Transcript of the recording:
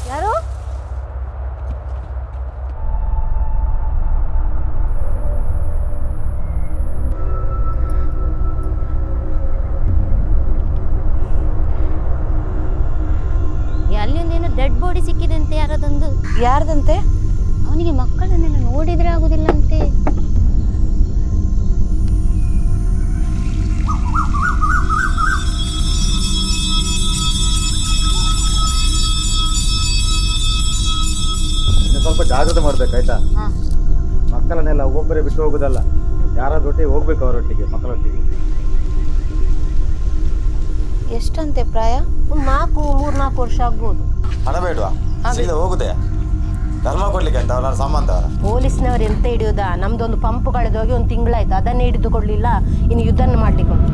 ಯಾರು? ಅಲ್ಲೊಂದೇನೋ dead body ಸಿಕ್ಕಿದಂತೆ ಯಾರದೊಂದು. ಯಾರ್ದಂತೆ? ಅವನಿಗೆ ಮಕ್ಕಳನ್ನೆಲ್ಲ ನೋಡಿದ್ರೆ ಆಗುದಿಲ್ಲಂತೆ. ಸ್ವಲ್ಪ ಜಾಗ್ರತೆ ಮಾಡ್ಬೇಕಾಯ್ತಾ? ಮಕ್ಕಳನ್ನೆಲ್ಲ ಒಬ್ಬರೇ ಬಿಟ್ಟು ಹೋಗುದಲ್ಲ, ಯಾರಾದ್ರೊಟ್ಟಿಗೆ ಹೋಗ್ಬೇಕು, ಅವರೊಟ್ಟಿಗೆ, ಮಕ್ಕಳೊಟ್ಟಿಗೆ. ಎಷ್ಟಂತೆ ಪ್ರಾಯ? 3-4 ವರ್ಷ ಆಗ್ಬೋದು. ಹಣ ಬೇಡವಾ? ಸೀದಾ ಹೋಗುದೇ? ಧರ್ಮ ಕೊಡ್ಲಿಕ್ಕೆ ಅಂತ ಅವ್ರ ಸಂಬಂಧ. ಪೊಲೀಸ್ನವ್ರು ಎಂತ ಹಿಡಿಯೋದಾ? ನಮ್ದೊಂದು ಪಂಪ್ ಕಳೆದೋಗಿ 1 ತಿಂಗಳಾಯ್ತು, ಅದನ್ನೇ ಹಿಡಿದು ಕೊಡ್ಲಿಲ್ಲ, ಇನ್ನು ಯುದ್ಧನ ಮಾಡ್ಲಿಕ್ಕೆ ಉಂಟು.